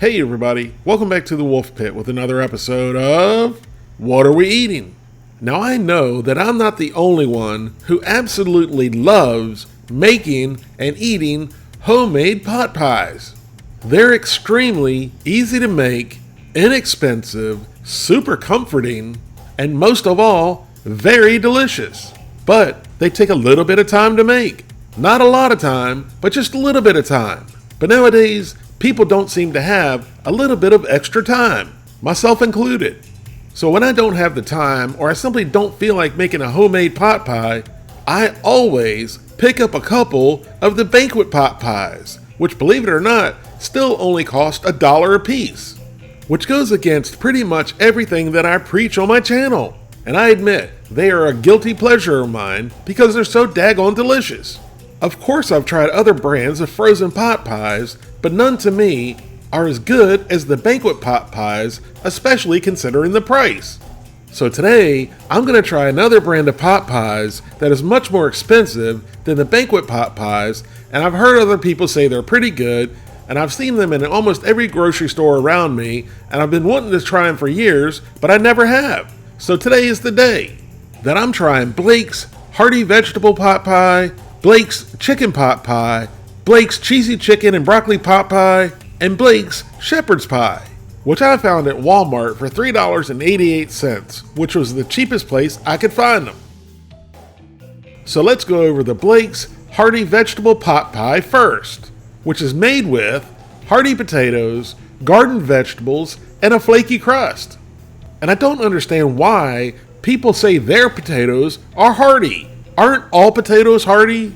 Hey everybody, welcome back to the Wolf Pit with another episode of What Are We Eating? Now I know that I'm not the only one who absolutely loves making and eating homemade pot pies. They're extremely easy to make, inexpensive, super comforting, and most of all, very delicious. But they take a little bit of time to make. Not a lot of time, but just a little bit of time. But nowadays, people don't seem to have a little bit of extra time, myself included. So when I don't have the time, or I simply don't feel like making a homemade pot pie, I always pick up a couple of the banquet pot pies, which, believe it or not, still only cost $1 a piece, which goes against pretty much everything that I preach on my channel. And I admit, they are a guilty pleasure of mine because they're so daggone delicious. Of course, I've tried other brands of frozen pot pies, but none to me are as good as the banquet pot pies, especially considering the price. So today, I'm going to try another brand of pot pies that is much more expensive than the banquet pot pies, and I've heard other people say they're pretty good, and I've seen them in almost every grocery store around me, and I've been wanting to try them for years, but I never have. So today is the day that I'm trying Blake's Hearty Vegetable Pot Pie, Blake's Chicken Pot Pie, Blake's Cheesy Chicken and Broccoli Pot Pie, and Blake's Shepherd's Pie, which I found at Walmart for $3.88, which was the cheapest place I could find them. So let's go over the Blake's Hearty Vegetable Pot Pie first, which is made with hearty potatoes, garden vegetables, and a flaky crust. And I don't understand why people say their potatoes are hearty. Aren't all potatoes hearty?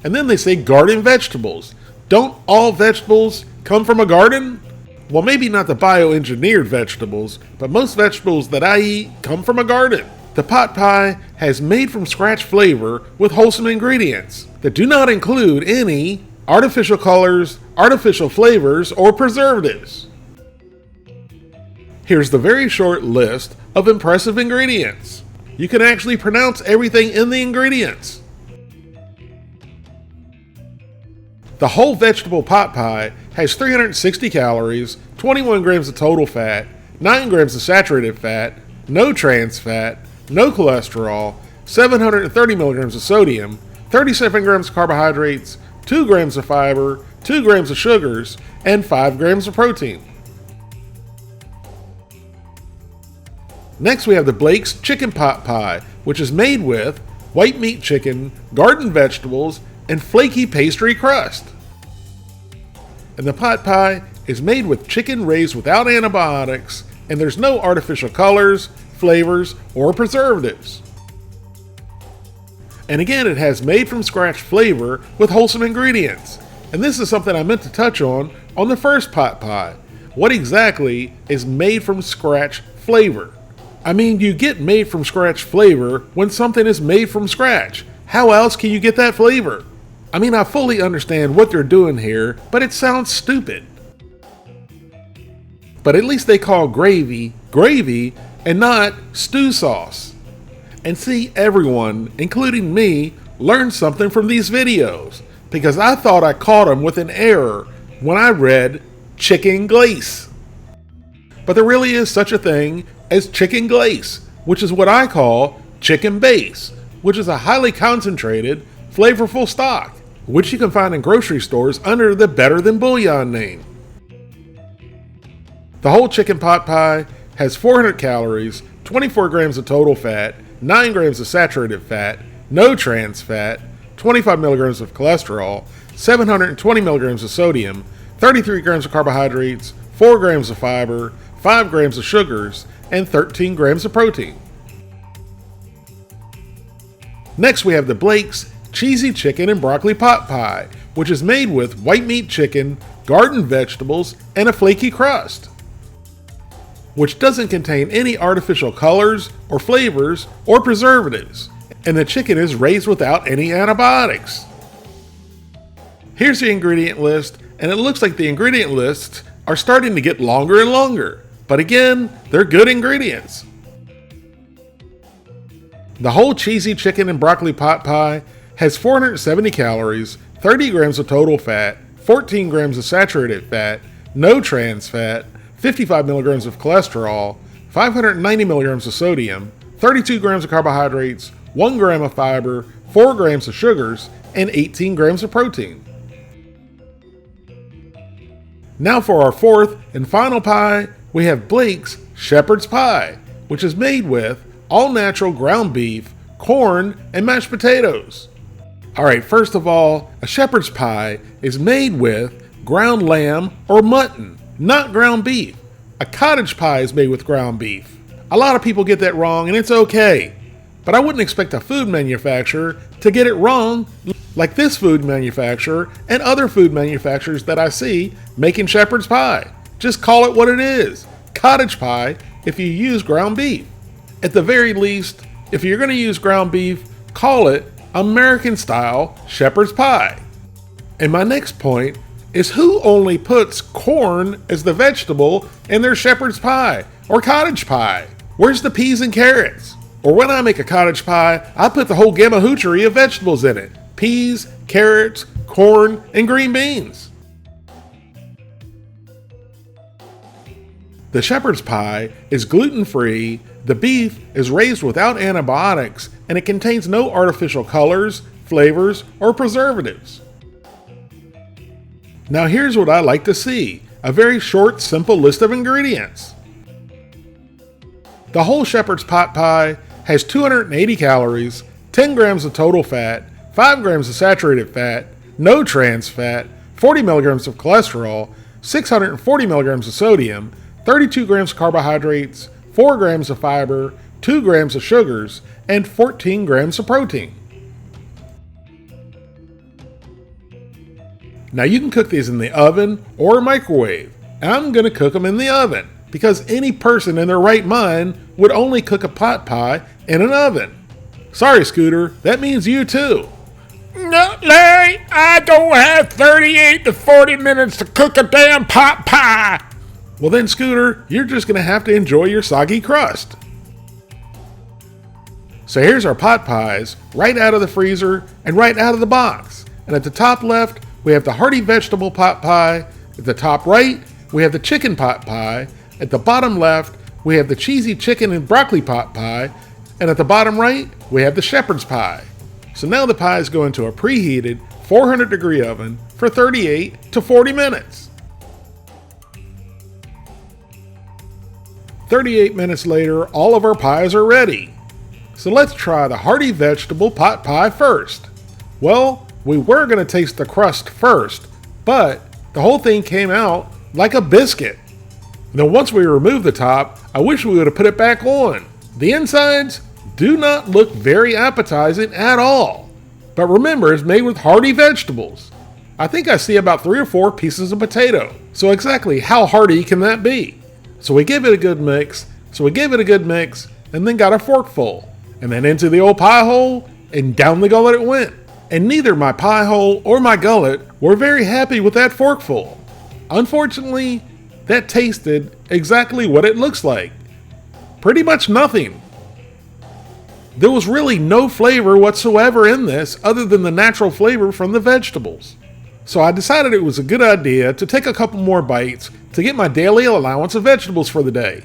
And then they say garden vegetables. Don't all vegetables come from a garden? Well, maybe not the bioengineered vegetables, but most vegetables that I eat come from a garden. The pot pie has made from scratch flavor with wholesome ingredients that do not include any artificial colors, artificial flavors, or preservatives. Here's the very short list of impressive ingredients. You can actually pronounce everything in the ingredients. The whole vegetable pot pie has 360 calories, 21 grams of total fat, 9 grams of saturated fat, no trans fat, no cholesterol, 730 milligrams of sodium, 37 grams of carbohydrates, 2 grams of fiber, 2 grams of sugars, and 5 grams of protein. Next, we have the Blake's Chicken Pot Pie, which is made with white meat chicken, garden vegetables, and flaky pastry crust. And the pot pie is made with chicken raised without antibiotics, and there's no artificial colors, flavors, or preservatives. And again, it has made from scratch flavor with wholesome ingredients. And this is something I meant to touch on the first pot pie. What exactly is made from scratch flavor? I mean, you get made from scratch flavor when something is made from scratch. How else can you get that flavor? I mean, I fully understand what they're doing here, but it sounds stupid. But at least they call gravy, gravy, and not stew sauce. And see, everyone, including me, learned something from these videos, because I thought I caught them with an error when I read chicken glaze. But there really is such a thing as chicken glaze, which is what I call chicken base, which is a highly concentrated, flavorful stock, which you can find in grocery stores under the Better Than Bouillon name. The whole chicken pot pie has 400 calories, 24 grams of total fat, 9 grams of saturated fat, no trans fat, 25 milligrams of cholesterol, 720 milligrams of sodium, 33 grams of carbohydrates, 4 grams of fiber, 5 grams of sugars, and 13 grams of protein. Next, we have the Blake's Cheesy Chicken and Broccoli Pot Pie, which is made with white meat chicken, garden vegetables, and a flaky crust, which doesn't contain any artificial colors or flavors or preservatives, and the chicken is raised without any antibiotics. Here's the ingredient list, and it looks like the ingredient lists are starting to get longer and longer. But again, they're good ingredients. The whole cheesy chicken and broccoli pot pie has 470 calories, 30 grams of total fat, 14 grams of saturated fat, no trans fat, 55 milligrams of cholesterol, 590 milligrams of sodium, 32 grams of carbohydrates, 1 gram of fiber, 4 grams of sugars, and 18 grams of protein. Now for our fourth and final pie, we have Blake's Shepherd's Pie, which is made with all-natural ground beef, corn, and mashed potatoes. Alright, first of all, a shepherd's pie is made with ground lamb or mutton, not ground beef. A cottage pie is made with ground beef. A lot of people get that wrong, and it's okay. But I wouldn't expect a food manufacturer to get it wrong like this food manufacturer and other food manufacturers that I see making shepherd's pie. Just call it what it is. Cottage pie if you use ground beef. At the very least, if you're going to use ground beef, call it American style shepherd's pie. And my next point is who only puts corn as the vegetable in their shepherd's pie or cottage pie? Where's the peas and carrots? Or when I make a cottage pie, I put the whole gamma-hoochery of vegetables in it. Peas, carrots, corn, and green beans. The shepherd's pie is gluten-free, the beef is raised without antibiotics, and it contains no artificial colors, flavors, or preservatives. Now here's what I like to see, a very short, simple list of ingredients. The whole shepherd's pot pie has 280 calories, 10 grams of total fat, 5 grams of saturated fat, no trans fat, 40 milligrams of cholesterol, 640 milligrams of sodium, 32 grams of carbohydrates, 4 grams of fiber, 2 grams of sugars, and 14 grams of protein. Now you can cook these in the oven or microwave. I'm going to cook them in the oven because any person in their right mind would only cook a pot pie in an oven. Sorry, Scooter, that means you too. No, Larry, I don't have 38 to 40 minutes to cook a damn pot pie. Well then, Scooter, you're just going to have to enjoy your soggy crust. So here's our pot pies, right out of the freezer and right out of the box. And at the top left, we have the hearty vegetable pot pie. At the top right, we have the chicken pot pie. At the bottom left, we have the cheesy chicken and broccoli pot pie. And at the bottom right, we have the shepherd's pie. So now the pies go into a preheated 400-degree oven for 38 to 40 minutes. 38 minutes later, all of our pies are ready. So let's try the hearty vegetable pot pie first. Well, we were going to taste the crust first, but the whole thing came out like a biscuit. Now once we remove the top, I wish we would have put it back on. The insides do not look very appetizing at all. But remember, it's made with hearty vegetables. I think I see about 3 or 4 pieces of potato. So exactly how hearty can that be? So we gave it a good mix, and then got a forkful. And then into the old pie hole, and down the gullet it went. And neither my pie hole or my gullet were very happy with that forkful. Unfortunately, that tasted exactly what it looks like. Pretty much nothing. There was really no flavor whatsoever in this other than the natural flavor from the vegetables. So I decided it was a good idea to take a couple more bites to get my daily allowance of vegetables for the day.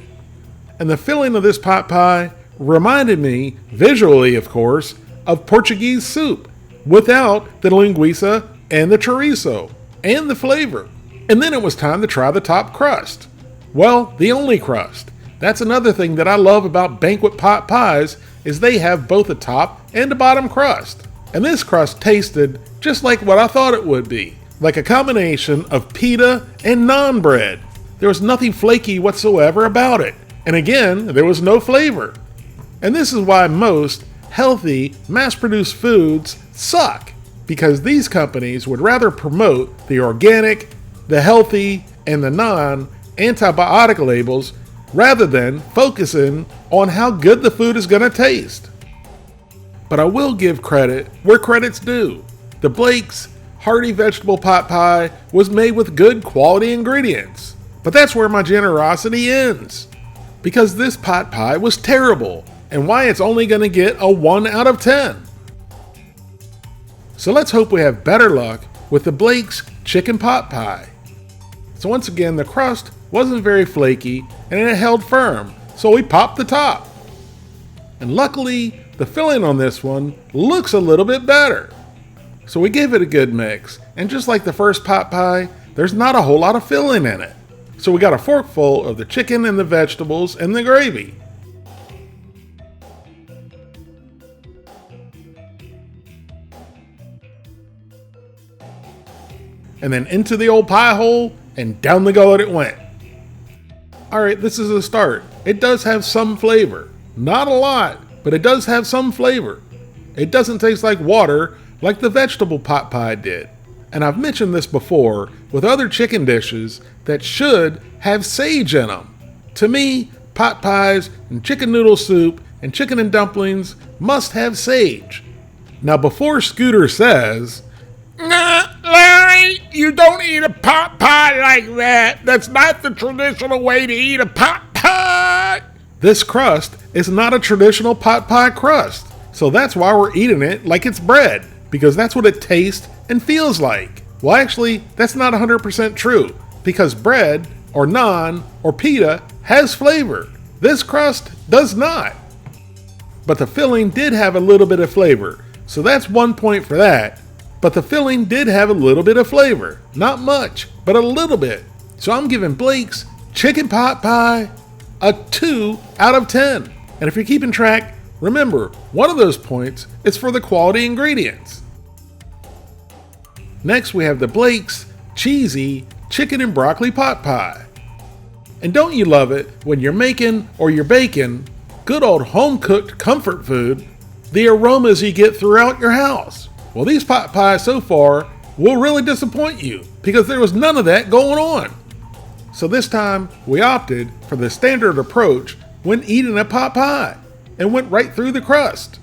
And the filling of this pot pie reminded me, visually of course, of Portuguese soup without the linguiça and the chorizo and the flavor. And then it was time to try the top crust. Well, the only crust. That's another thing that I love about banquet pot pies is they have both a top and a bottom crust. And this crust tasted just like what I thought it would be, like a combination of pita and naan bread. There was nothing flaky whatsoever about it. And again, there was no flavor. And this is why most healthy, mass-produced foods suck, because these companies would rather promote the organic, the healthy, and the non-antibiotic labels rather than focusing on how good the food is going to taste. But I will give credit where credit's due. The Blake's hearty vegetable pot pie was made with good quality ingredients. But that's where my generosity ends, because this pot pie was terrible, and why it's only going to get a 1 out of 10. So let's hope we have better luck with the Blake's chicken pot pie. So once again, the crust wasn't very flaky and it held firm, so we popped the top. And luckily, the filling on this one looks a little bit better. So we gave it a good mix, and just like the first pot pie, there's not a whole lot of filling in it. So we got a forkful of the chicken and the vegetables and the gravy. And then into the old pie hole, and down the gullet it went. Alright, this is a start. It does have some flavor. Not a lot, but it does have some flavor. It doesn't taste like water like the vegetable pot pie did. And I've mentioned this before with other chicken dishes that should have sage in them. To me, pot pies and chicken noodle soup and chicken and dumplings must have sage. Now before Scooter says, Nah, Larry, you don't eat a pot pie like that. That's not the traditional way to eat a pot pie. this crust is not a traditional pot pie crust. So that's why we're eating it like it's bread, because that's what it tastes and feels like. Well, actually, that's not 100% true, because bread, or naan, or pita has flavor. This crust does not. But the filling did have a little bit of flavor, so that's 1 point for that. But the filling did have a little bit of flavor. Not much, but a little bit. So I'm giving Blake's chicken pot pie a 2 out of 10. And if you're keeping track, remember, one of those points is for the quality ingredients. Next, we have the Blake's cheesy chicken and broccoli pot pie. And don't you love it when you're making or you're baking good old home-cooked comfort food, the aromas you get throughout your house? Well, these pot pies so far will really disappoint you because there was none of that going on. So this time, we opted for the standard approach when eating a pot pie and went right through the crust.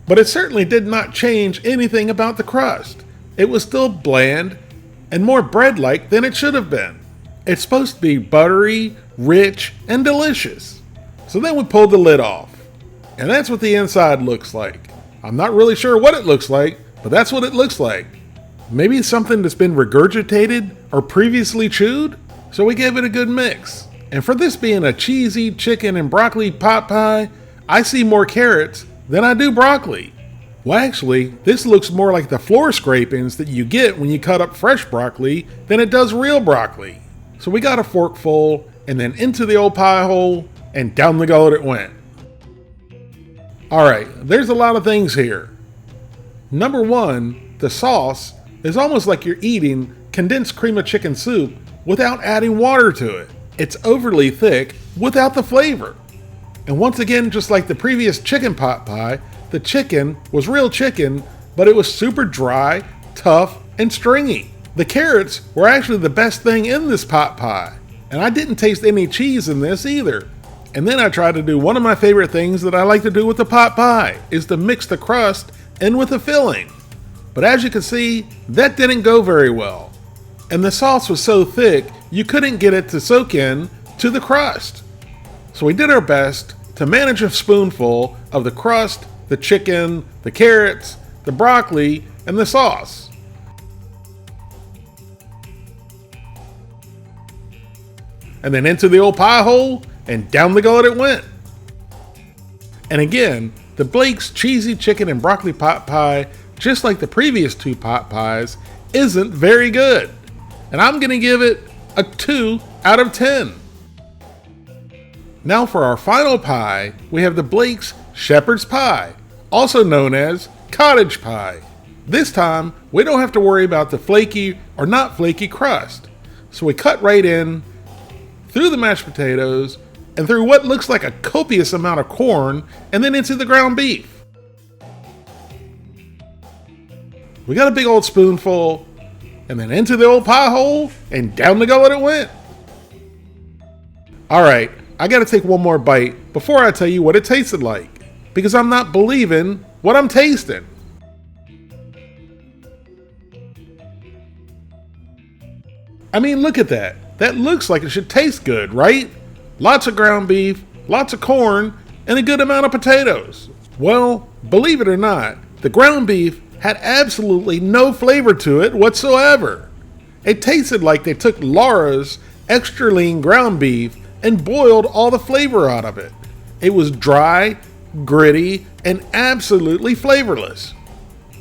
But it certainly did not change anything about the crust. It was still bland and more bread-like than it should have been. It's supposed to be buttery, rich, and delicious. So then we pulled the lid off. And that's what the inside looks like. I'm not really sure what it looks like, but that's what it looks like. Maybe something that's been regurgitated or previously chewed? So we gave it a good mix. And for this being a cheesy chicken and broccoli pot pie, I see more carrots than I do broccoli. Well, actually, this looks more like the floor scrapings that you get when you cut up fresh broccoli than it does real broccoli. So we got a forkful, and then into the old pie hole, and down the gullet it went. Alright, there's a lot of things here. Number one, the sauce is almost like you're eating condensed cream of chicken soup without adding water to it. It's overly thick without the flavor. And once again, just like the previous chicken pot pie, the chicken was real chicken, but it was super dry, tough, and stringy. The carrots were actually the best thing in this pot pie. And I didn't taste any cheese in this either. And then I tried to do one of my favorite things that I like to do with the pot pie, is to mix the crust in with the filling. But as you can see, that didn't go very well. And the sauce was so thick, you couldn't get it to soak in to the crust. So we did our best to manage a spoonful of the crust, the chicken, the carrots, the broccoli, and the sauce. And then into the old pie hole, and down the gullet it went. And again, the Blake's cheesy chicken and broccoli pot pie, just like the previous two pot pies, isn't very good. And I'm gonna give it a 2 out of 10. Now for our final pie, we have the Blake's shepherd's pie, also known as cottage pie. This time, we don't have to worry about the flaky or not flaky crust. So we cut right in through the mashed potatoes and through what looks like a copious amount of corn, and then into the ground beef. We got a big old spoonful, and then into the old pie hole, and down the gullet it went. Alright, I gotta take one more bite before I tell you what it tasted like, because I'm not believing what I'm tasting. I mean, look at that. That looks like it should taste good, right? Lots of ground beef, lots of corn, and a good amount of potatoes. Well, believe it or not, the ground beef had absolutely no flavor to it whatsoever. It tasted like they took Laura's extra lean ground beef and boiled all the flavor out of it. It was dry, gritty, and absolutely flavorless.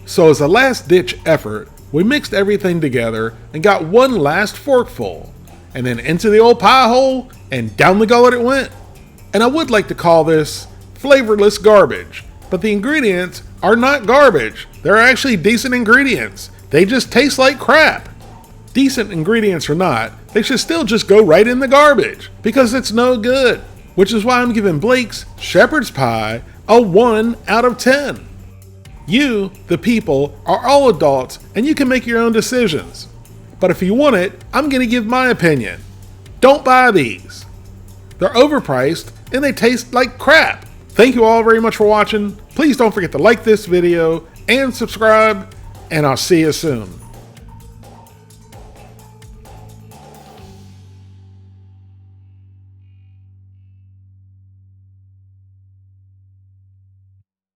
So as a last-ditch effort, we mixed everything together and got one last forkful, and then into the old pie hole and down the gullet it went. And I would like to call this flavorless garbage, but the ingredients are not garbage. They're actually decent ingredients. They just taste like crap. Decent ingredients or not, they should still just go right in the garbage because it's no good, which is why I'm giving Blake's shepherd's pie a 1 out of 10. You, the people, are all adults and you can make your own decisions. But if you want it, I'm going to give my opinion. Don't buy these. They're overpriced and they taste like crap. Thank you all very much for watching. Please don't forget to like this video and subscribe, and I'll see you soon.